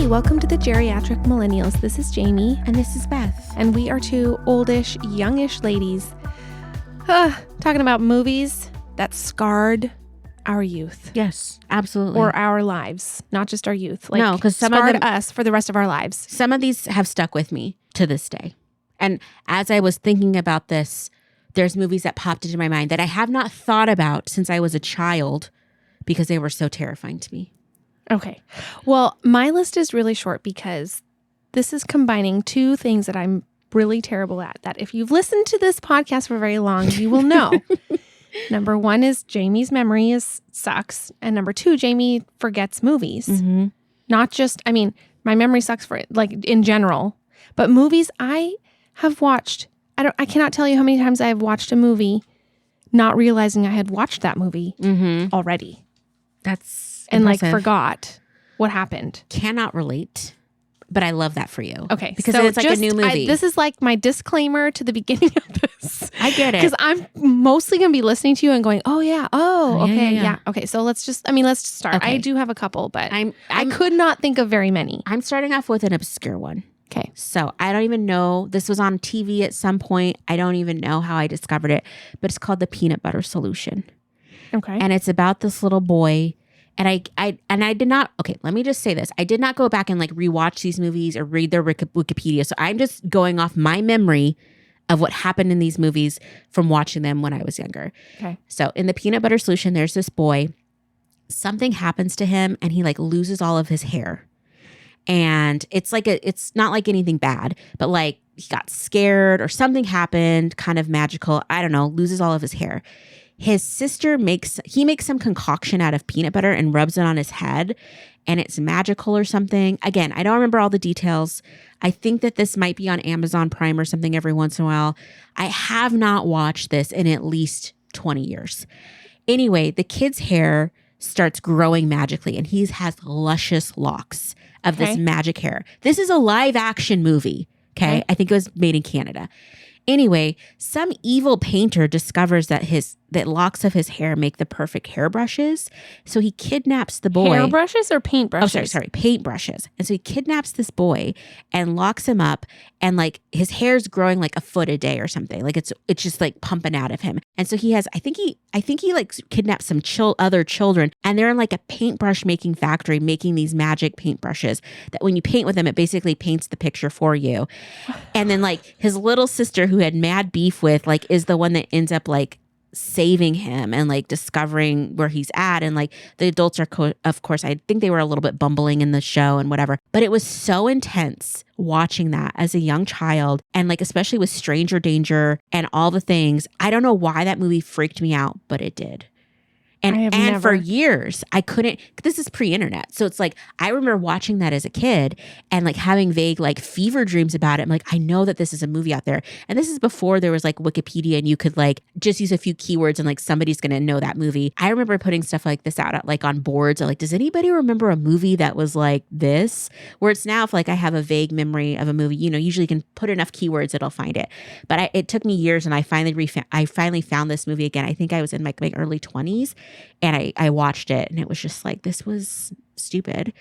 Hey, welcome to the Geriatric Millennials. This is Jayme. And this is Beth. And we are two oldish, youngish ladies talking about movies that scarred our youth. Yes, absolutely. Or our lives, not just our youth. No, because some scarred of them, us for the rest of our lives. Some of these have stuck with me to this day. And as I was thinking about this, there's movies that popped into my mind that I have not thought about since I was a child because they were so terrifying to me. Okay. Well, my list is really short because this is combining two things that I'm really terrible at. That if you've listened to this podcast for very long, you will know. Number one is Jayme's memory sucks. And number two, Jayme forgets movies. Mm-hmm. Not just, my memory sucks for it, like in general. But movies I have watched, I cannot tell you how many times I have watched a movie not realizing I had watched that movie already. That's and impressive. Forgot what happened. Cannot relate, but I love that for you. Okay. Because so it's like a new movie. This is like my disclaimer to the beginning of this. I get it. Because I'm mostly going to be listening to you and going, oh yeah. Oh, okay. Yeah. Okay. So let's just start. Okay. I do have a couple, but I could not think of very many. I'm starting off with an obscure one. Okay. So I don't even know. This was on TV at some point. I don't even know how I discovered it, but it's called The Peanut Butter Solution. Okay. And it's about this little boy. And I did not, okay, let me just say this. I did not go back and like rewatch these movies or read their Wikipedia. So I'm just going off my memory of what happened in these movies from watching them when I was younger. Okay. So in The Peanut Butter Solution, there's this boy, something happens to him and he like loses all of his hair. And it's not like anything bad, but like he got scared or something happened, kind of magical. I don't know, loses all of his hair. His sister makes some concoction out of peanut butter and rubs it on his head and it's magical or something. Again, I don't remember all the details. I think that this might be on Amazon Prime or something every once in a while. I have not watched this in at least 20 years. Anyway, the kid's hair starts growing magically and he has luscious locks of this magic hair. This is a live action movie. Okay. I think it was made in Canada. Anyway, some evil painter discovers that locks of his hair make the perfect hairbrushes. So he kidnaps the boy. Hairbrushes or paintbrushes? Oh, sorry, paintbrushes. And so he kidnaps this boy and locks him up, and like his hair's growing like a foot a day or something. Like it's just like pumping out of him. And so he has, I think he like kidnaps some other children, and they're in like a paintbrush making factory making these magic paintbrushes that when you paint with them, it basically paints the picture for you. And then like his little sister who had mad beef with like is the one that ends up like saving him and like discovering where he's at. And like the adults are of course I think they were a little bit bumbling in the show and whatever, but it was so intense watching that as a young child, and like especially with stranger danger and all the things. I don't know why that movie freaked me out, but it did. And for years, I couldn't, this is pre-internet. So it's like, I remember watching that as a kid and like having vague like fever dreams about it. I'm like, I know that this is a movie out there. And this is before there was like Wikipedia and you could like just use a few keywords and like somebody's going to know that movie. I remember putting stuff like this out like on boards. Like, does anybody remember a movie that was like this? Where it's now if like I have a vague memory of a movie, usually you can put enough keywords, it'll find it. But it took me years and I finally found this movie again. I think I was in my early 20s. And I watched it and it was just like, this was stupid.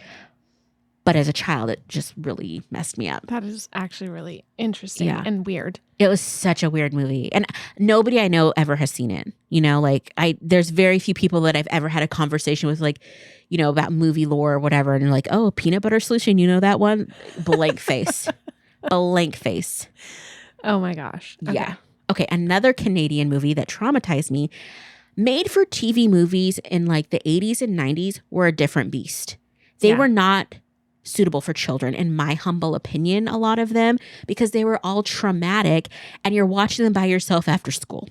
But as a child, it just really messed me up. That is actually really interesting and weird. It was such a weird movie. And nobody I know ever has seen it. There's very few people that I've ever had a conversation with, like, about movie lore or whatever. And they're like, oh, Peanut Butter Solution, you know that one? Blank face. Blank face. Oh my gosh. Okay. Yeah. Okay. Another Canadian movie that traumatized me, made for TV movies in like the 80s and 90s, were a different beast. They were not suitable for children, in my humble opinion, a lot of them, because they were all traumatic and you're watching them by yourself after school.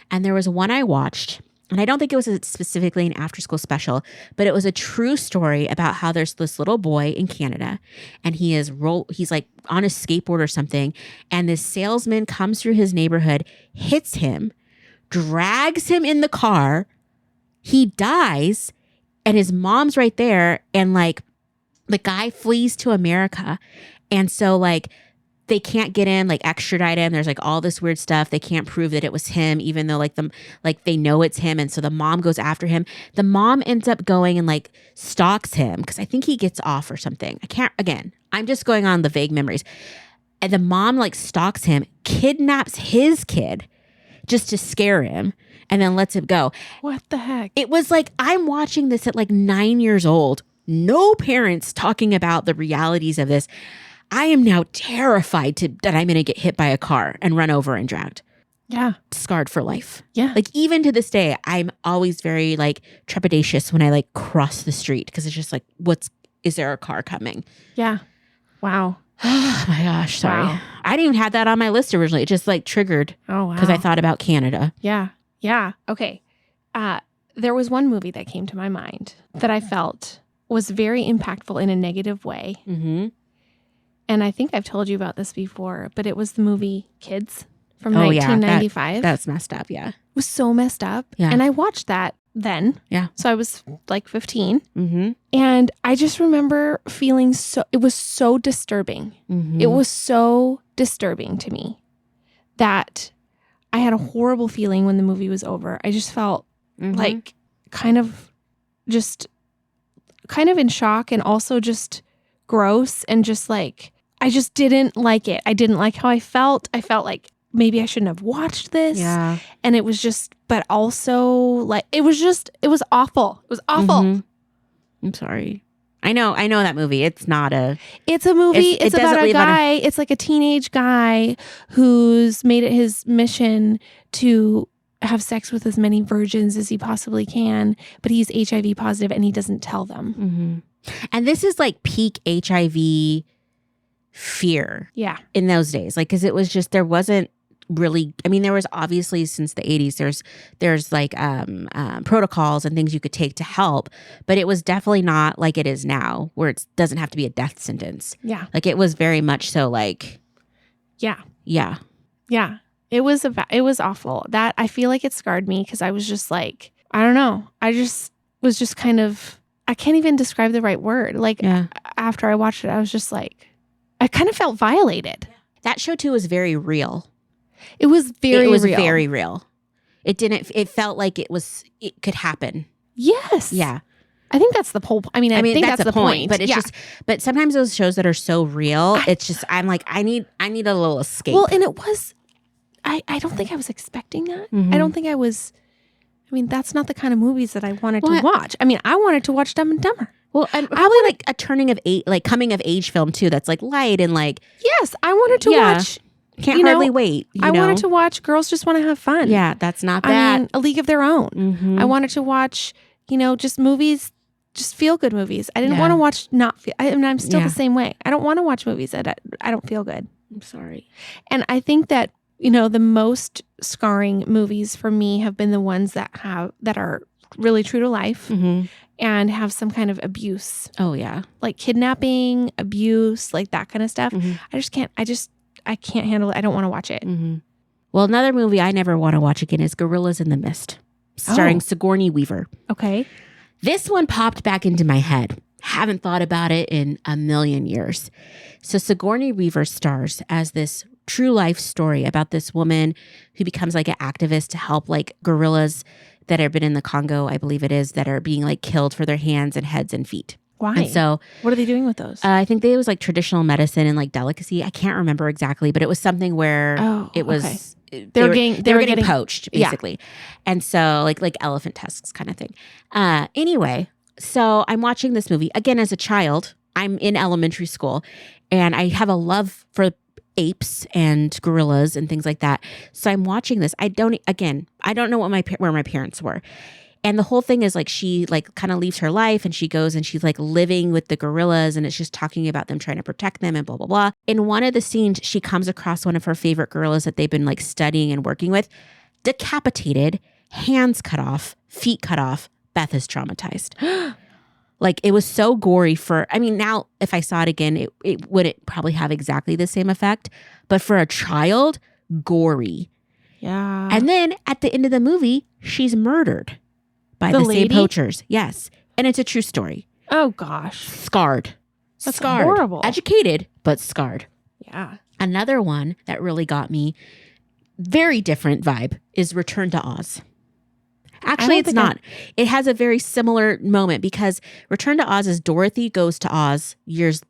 And there was one I watched, and I don't think it was specifically an after school special, but it was a true story about how there's this little boy in Canada and he's like on a skateboard or something. And this salesman comes through his neighborhood, hits him, drags him in the car, he dies, and his mom's right there, and like the guy flees to America. And so like they can't get him, like extradite him. There's like all this weird stuff. They can't prove that it was him, even though like they know it's him. And so the mom goes after him. The mom ends up going and like stalks him because I think he gets off or something. I'm just going on the vague memories. And the mom like stalks him, kidnaps his kid just to scare him, and then lets him go. What the heck? It was like, I'm watching this at like 9 years old. No parents talking about the realities of this. I am now terrified that I'm going to get hit by a car and run over and dragged. Yeah. Scarred for life. Yeah. Like even to this day, I'm always very like trepidatious when I like cross the street because it's just like, is there a car coming? Yeah. Wow. Oh my gosh. Sorry. Wow. I didn't even have that on my list originally. It just like triggered. Oh, wow. Because I thought about Canada. Yeah. Yeah. Okay. There was one movie that came to my mind that I felt was very impactful in a negative way. Mm-hmm. And I think I've told you about this before, but it was the movie Kids from Oh, 1995. Yeah. That's messed up. Yeah. It was so messed up. Yeah. And I watched that then. Yeah. So I was like 15. Mm-hmm. And I just remember feeling it was so disturbing. Mm-hmm. It was so disturbing to me that I had a horrible feeling when the movie was over. I just felt like kind of in shock and also just gross and just like, I just didn't like it. I didn't like how I felt. I felt like maybe I shouldn't have watched this. Yeah. And it was just, but also like, it was awful. It was awful. Mm-hmm. I'm sorry. I know that movie. It's not a... It's a movie. It's about a guy. It's like a teenage guy who's made it his mission to have sex with as many virgins as he possibly can, but he's HIV positive and he doesn't tell them. Mm-hmm. And this is like peak HIV fear. Yeah. In those days. Like, because it was just, there wasn't really, I mean, there was obviously since the 80s, there's like protocols and things you could take to help, but it was definitely not like it is now where it doesn't have to be a death sentence. Yeah. Like it was very much so like. Yeah. Yeah. Yeah. It was awful. That I feel like it scarred me because I was just like, I don't know. I just was just kind of, I can't even describe the right word. Like after I watched it, I was just like, I kind of felt violated. That show too was very real. It was very real. Very real. It felt like it could happen. Yes. Yeah. I think that's the whole. I mean, that's the point. But it's just. But sometimes those shows that are so real, it's just. I'm like, I need a little escape. Well, and it was. I don't think I was expecting that. Mm-hmm. I don't think I was. I mean, that's not the kind of movies that I wanted to watch. I mean, I wanted to watch Dumb and Dumber. Well, and probably like a coming of age film too. That's like light and like. Yes, I wanted to watch. Can't hardly wait. I wanted to watch Girls Just Want to Have Fun. Yeah, that's not bad. I mean, A League of Their Own. Mm-hmm. I wanted to watch, just movies, just feel good movies. I didn't want to watch not feel. I mean, I'm still the same way. I don't want to watch movies that I don't feel good. I'm sorry. And I think that the most scarring movies for me have been the ones that are really true to life and have some kind of abuse. Oh yeah, like kidnapping, abuse, like that kind of stuff. Mm-hmm. I can't handle it. I don't want to watch it. Mm-hmm. Well, another movie I never want to watch again is Gorillas in the Mist, starring Sigourney Weaver. Okay. This one popped back into my head. Haven't thought about it in a million years. So Sigourney Weaver stars as this true life story about this woman who becomes like an activist to help like gorillas that have been in the Congo, I believe it is, that are being like killed for their hands and heads and feet. Why? And so, what are they doing with those? I think it was like traditional medicine and like delicacy. I can't remember exactly, but it was something where it was they were getting poached basically, and so like elephant tusks kind of thing. Anyway, so I'm watching this movie again as a child. I'm in elementary school, and I have a love for apes and gorillas and things like that. So I'm watching this. I don't know where my parents were. And the whole thing is like she like kind of leaves her life and she goes and she's like living with the gorillas and it's just talking about them trying to protect them and blah, blah, blah. In one of the scenes, she comes across one of her favorite gorillas that they've been like studying and working with, decapitated, hands cut off, feet cut off. Beth is traumatized. Like it was so gory now if I saw it again, it wouldn't probably have exactly the same effect, but for a child, gory. Yeah. And then at the end of the movie, she's murdered. By the same poachers. Yes. And it's a true story. Oh, gosh. Scarred. That's horrible. Educated, but scarred. Yeah. Another one that really got me, very different vibe, is Return to Oz. Actually, it's not. It has a very similar moment because Return to Oz is Dorothy goes to Oz years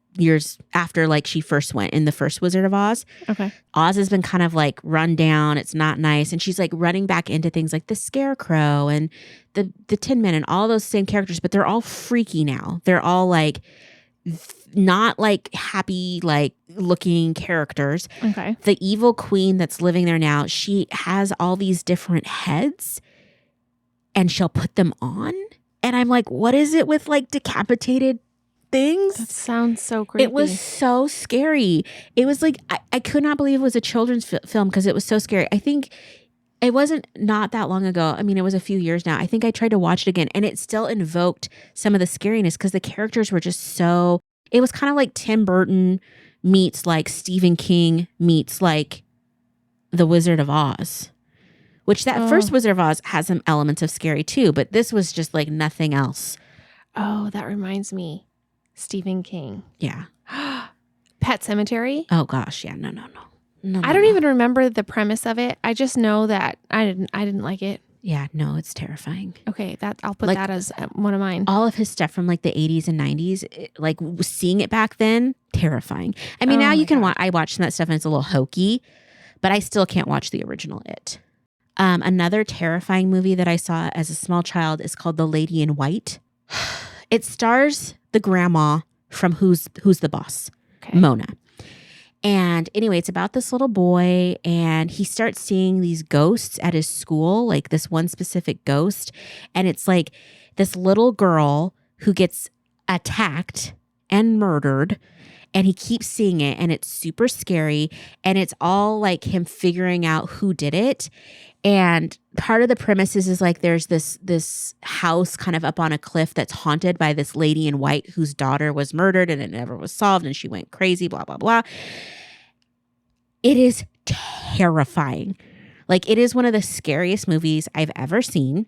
after like she first went in the first Wizard of Oz. Okay. Oz has been kind of like run down. It's not nice. And she's like running back into things like the Scarecrow and the Tin Man and all those same characters, but they're all freaky now. They're all like not like happy, like looking characters. Okay. The evil queen that's living there now, she has all these different heads and she'll put them on. And I'm like, what is it with like decapitated things? That sounds so creepy. It was so scary. It was like, I could not believe it was a children's film because it was so scary. I think it wasn't not that long ago. I mean, it was a few years now. I think I tried to watch it again and it still invoked some of the scariness because the characters were just so, it was kind of like Tim Burton meets like Stephen King meets like The Wizard of Oz. Which that first Wizard of Oz has some elements of scary too, but this was just like nothing else. Oh, that reminds me. Stephen King. Yeah. Pet Sematary. Oh gosh, yeah, no. I don't even remember the premise of it. I just know that I didn't like it. Yeah, no, it's terrifying. Okay, I'll put that as one of mine. All of his stuff from like the 80s and 90s, like seeing it back then, terrifying. I mean, now you can watch. I watch some of that stuff and it's a little hokey, but I still can't watch the original It. Another terrifying movie that I saw as a small child is called The Lady in White. It stars the grandma from Who's the Boss, Mona. And anyway, it's about this little boy and he starts seeing these ghosts at his school, like this one specific ghost. And it's like this little girl who gets attacked and murdered. And he keeps seeing it and it's super scary. And it's all like him figuring out who did it. And part of the premise is like there's this house kind of up on a cliff that's haunted by this lady in white whose daughter was murdered and it never was solved and she went crazy, blah, blah, blah. It is terrifying. Like it is one of the scariest movies I've ever seen.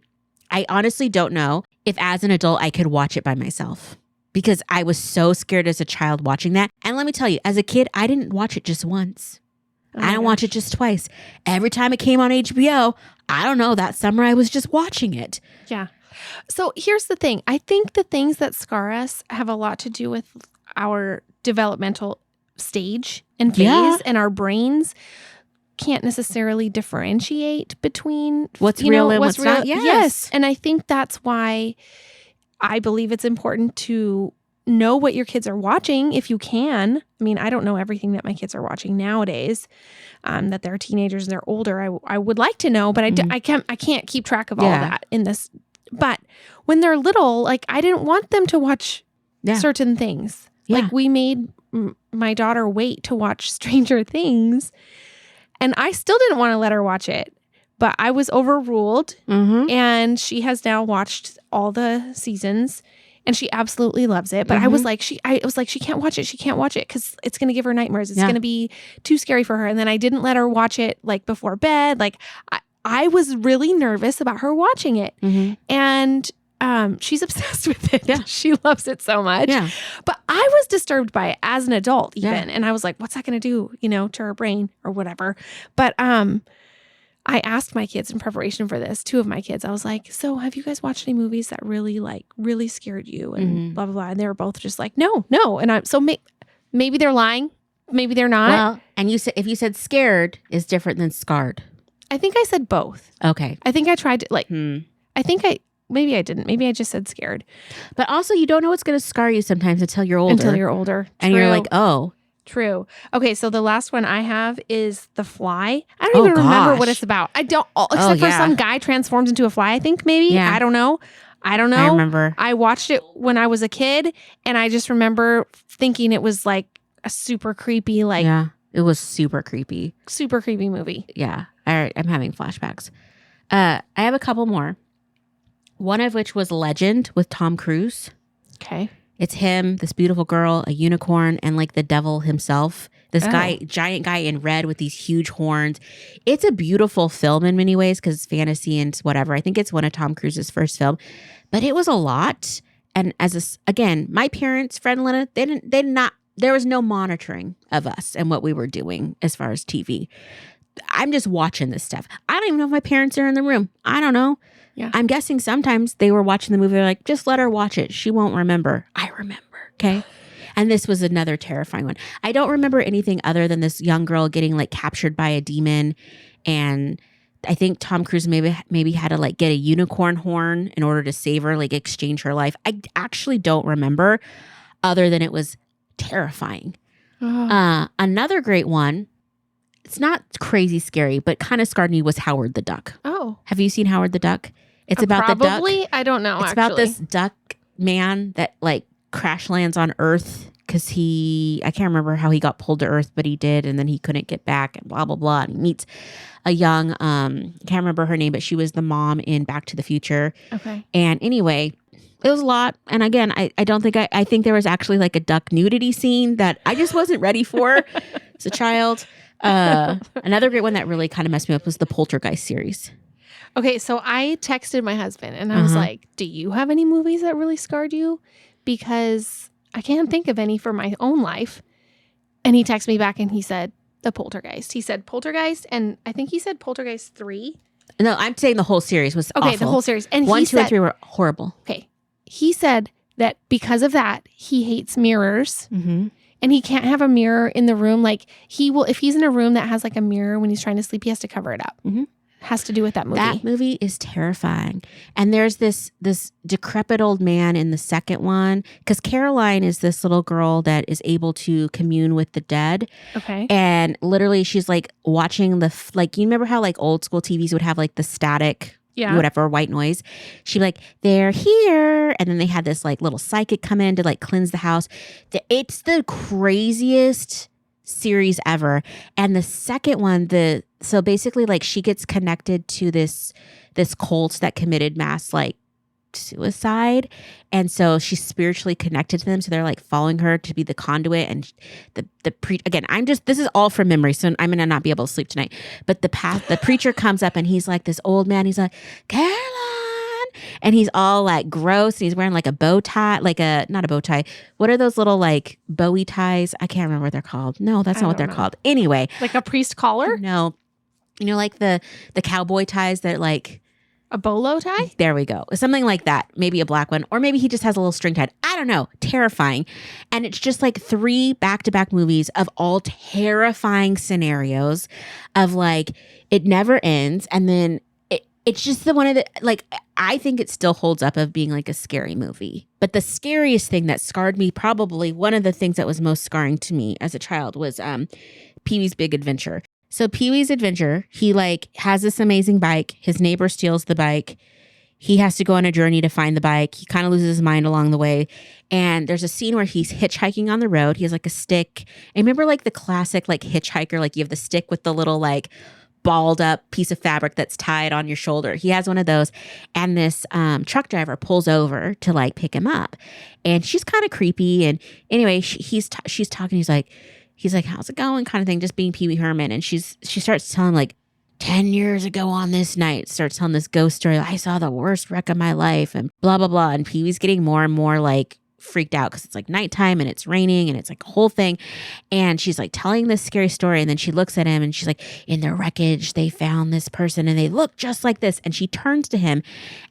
I honestly don't know if as an adult I could watch it by myself because I was so scared as a child watching that. And let me tell you, as a kid, I didn't watch it just once. I didn't watch it just twice. Every time it came on HBO, I don't know, that summer I was just watching it. Yeah. So here's the thing. I think the things that scar us have a lot to do with our developmental stage and phase, and our brains can't necessarily differentiate between what's real and what's not. Yes. And I think that's why I believe it's important to know what your kids are watching if you can. I mean, I don't know everything that my kids are watching nowadays, that they're teenagers, they're older. I would like to know, but I can't keep track of all that in this. But when they're little, like I didn't want them to watch certain things. Yeah. Like we made my daughter wait to watch Stranger Things and I still didn't want to let her watch it, but I was overruled and she has now watched all the seasons. And she absolutely loves it. But I was like, she can't watch it. She can't watch it because it's going to give her nightmares. It's going to be too scary for her. And then I didn't let her watch it like before bed. Like I was really nervous about her watching it. And she's obsessed with it. Yeah. She loves it so much. Yeah. But I was disturbed by it as an adult even. And I was like, what's that going to do, to her brain or whatever. But I asked my kids in preparation for this, two of my kids, I was like, so have you guys watched any movies that really scared you and blah, blah, blah. And they were both just like, no. And maybe they're lying. Maybe they're not. Well, and if you said scared is different than scarred. I think I said both. Okay. I think I tried to maybe I didn't. Maybe I just said scared. But also you don't know what's going to scar you sometimes until you're older. And you're like, oh. True. Okay, so the last one I have is The Fly. I don't even remember what it's about. I don't, except for some guy transforms into a fly, I think maybe. Yeah. I don't know. I remember. I watched it when I was a kid, and I just remember thinking it was like a super creepy, Yeah, it was super creepy. Super creepy movie. Yeah. All right, I'm having flashbacks. I have a couple more. One of which was Legend with Tom Cruise. Okay. It's him, this beautiful girl, a unicorn, and like the devil himself. This guy, giant guy in red with these huge horns. It's a beautiful film in many ways because it's fantasy and whatever. I think it's one of Tom Cruise's first film, but it was a lot. And again, my parents, Fred and Lena, they did not there was no monitoring of us and what we were doing as far as TV. I'm just watching this stuff. I don't even know if my parents are in the room. I don't know. Yeah. I'm guessing sometimes they were watching the movie. They're like, just let her watch it. She won't remember. I remember. Okay. And this was another terrifying one. I don't remember anything other than this young girl getting like captured by a demon. And I think Tom Cruise maybe had to like get a unicorn horn in order to save her, like exchange her life. I actually don't remember other than it was terrifying. Oh. Another great one. It's not crazy scary, but kind of scarred me was Howard the Duck. Oh. Have you seen Howard the Duck? It's about the duck. Probably. I don't know. It's about this duck man that like crash lands on Earth because I can't remember how he got pulled to Earth, but he did, and then he couldn't get back and blah, blah, blah. And he meets a young, I can't remember her name, but she was the mom in Back to the Future. Okay. And anyway, it was a lot. And again, I don't think, I think there was actually like a duck nudity scene that I just wasn't ready for as a child. Another great one that really kind of messed me up was the Poltergeist series. Okay, so I texted my husband and I was like, do you have any movies that really scarred you? Because I can't think of any for my own life. And he texted me back and he said, the Poltergeist. He said Poltergeist, and I think he said Poltergeist 3. No, I'm saying the whole series was okay, awful. the whole series. And 1, he 2, said, and 3 were horrible. Okay. He said that because of that, he hates mirrors. Mm-hmm. And he can't have a mirror in the room. Like he will, if he's in a room that has like a mirror when he's trying to sleep, he has to cover it up. Mm-hmm. Has to do with that movie. That movie is terrifying. And there's this decrepit old man in the second one, because Caroline is this little girl that is able to commune with the dead. Okay. And literally she's like watching like, you remember how like old school TVs would have like the static, whatever, white noise. She'd be like, they're here. And then they had this like little psychic come in to like cleanse the house. It's the craziest series ever. And the second one, so basically like she gets connected to this cult that committed mass like suicide, and so she's spiritually connected to them, so they're like following her to be the conduit. And again, this is all from memory, so I'm gonna not be able to sleep tonight, but the preacher comes up and he's like this old man, he's like, Caroline, and he's all like gross, and he's wearing like a bow tie, not a bow tie, what are those little like bowie ties? I can't remember what they're called. No, that's not what they're called. Anyway, like a priest collar? No, you know, like the cowboy ties that like a bolo tie? There we go. Something like that. Maybe a black one. Or maybe he just has a little string tied. I don't know. Terrifying. And it's just like 3 back-to-back movies of all terrifying scenarios of like, it never ends. And then it's just the one of the, like, I think it still holds up of being like a scary movie. But the scariest thing that scarred me, probably one of the things that was most scarring to me as a child was Pee-wee's Big Adventure. So Pee-wee's Adventure, he like has this amazing bike. His neighbor steals the bike. He has to go on a journey to find the bike. He kind of loses his mind along the way. And there's a scene where he's hitchhiking on the road. He has like a stick. And remember like the classic like hitchhiker, like you have the stick with the little like balled up piece of fabric that's tied on your shoulder. He has one of those. And this truck driver pulls over to like pick him up. And she's kind of creepy. And anyway, she's talking. He's like, how's it going? Kind of thing, just being Pee Wee Herman. And she starts telling like 10 years ago on this night, starts telling this ghost story. I saw the worst wreck of my life and blah, blah, blah. And Pee Wee's getting more and more like freaked out because it's like nighttime and it's raining and it's like a whole thing. And she's like telling this scary story. And then she looks at him and she's like, in the wreckage, they found this person and they look just like this. And she turns to him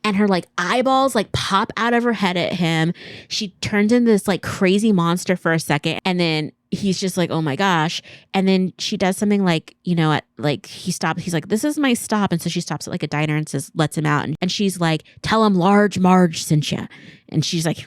and her like eyeballs like pop out of her head at him. She turns into this like crazy monster for a second. And then he's just like, oh my gosh. And then she does something like, you know, he stops. He's like, this is my stop. And so she stops at like a diner and lets him out. And she's like, tell him Large Marge sent you. And she's like,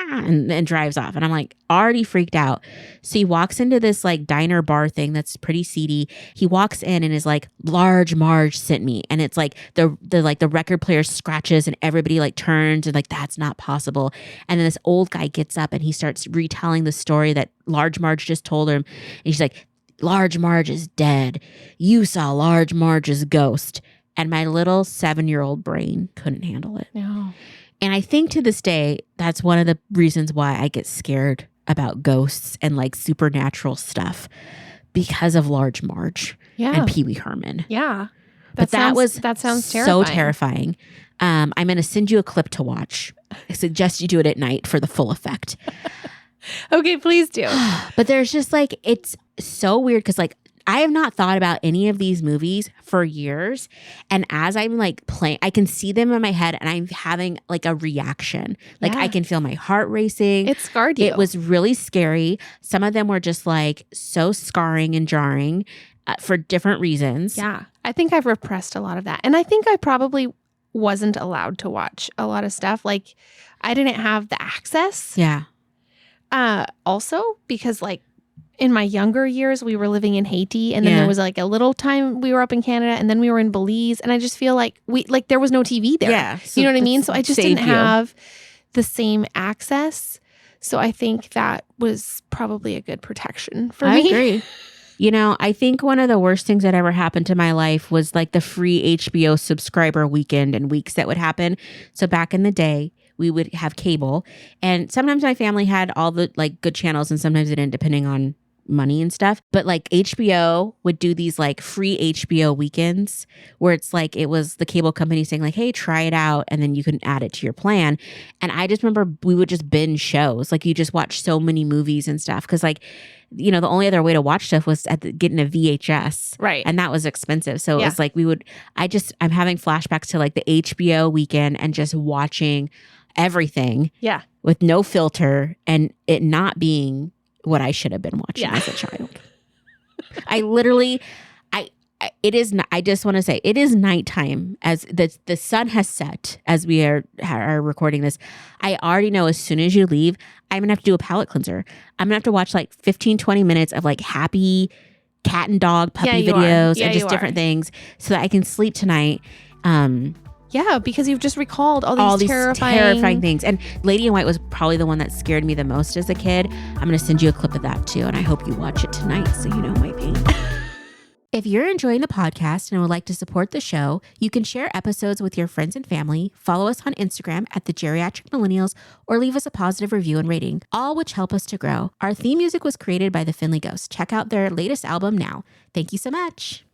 and drives off. And I'm like already freaked out. So he walks into this like diner bar thing that's pretty seedy. He walks in and is like, Large Marge sent me. And it's like the record player scratches and everybody like turns and like, that's not possible. And then this old guy gets up and he starts retelling the story that Large Marge just told him. And she's like, Large Marge is dead. You saw Large Marge's ghost. And my little 7-year-old brain couldn't handle it. No. And I think to this day, that's one of the reasons why I get scared about ghosts and like supernatural stuff, because of Large Marge and Pee Wee Herman. Yeah. That sounds terrifying. So terrifying. I'm going to send you a clip to watch. I suggest you do it at night for the full effect. Okay, please do. But there's just like, it's so weird because like I have not thought about any of these movies for years. And as I'm like playing, I can see them in my head and I'm having like a reaction. Like Yeah. I can feel my heart racing. It scarred you. It was really scary. Some of them were just like so scarring and jarring for different reasons. Yeah. I think I've repressed a lot of that. And I think I probably wasn't allowed to watch a lot of stuff. Like I didn't have the access. Yeah. Also because like in my younger years, we were living in Haiti, and then Yeah. there was like a little time we were up in Canada, and then we were in Belize, and I just feel like there was no TV there. Yeah. You know what I mean? So I just saved didn't you. have the same access. So I think that was probably a good protection for I me. agree. You know, I think one of the worst things that ever happened to my life was like the free HBO subscriber weekend and weeks that would happen. So back in the day, we would have cable, and sometimes my family had all the like good channels, and sometimes it didn't, depending on money and stuff. But like HBO would do these like free HBO weekends where it's like it was the cable company saying like, hey, try it out, and then you can add it to your plan. And I just remember we would just binge shows. Like you just watch so many movies and stuff because like, you know, the only other way to watch stuff was getting a VHS. Right. And that was expensive. So it was like I'm having flashbacks to like the HBO weekend and just watching everything Yeah. with no filter and it not being what I should have been watching Yeah. as a child. I literally, it is, I just want to say it is nighttime as the sun has set as we are recording this. I already know as soon as you leave, I'm going to have to do a palate cleanser. I'm going to have to watch like 15, 20 minutes of like happy cat and dog puppy you are. videos Yeah, and just you different are. things so that I can sleep tonight. Yeah, because you've just recalled all these terrifying things. And Lady in White was probably the one that scared me the most as a kid. I'm going to send you a clip of that too. And I hope you watch it tonight so you know my pain. If you're enjoying the podcast and would like to support the show, you can share episodes with your friends and family, follow us on Instagram at the Geriatric Millennials, or leave us a positive review and rating, all which help us to grow. Our theme music was created by the Finley Ghost. Check out their latest album now. Thank you so much.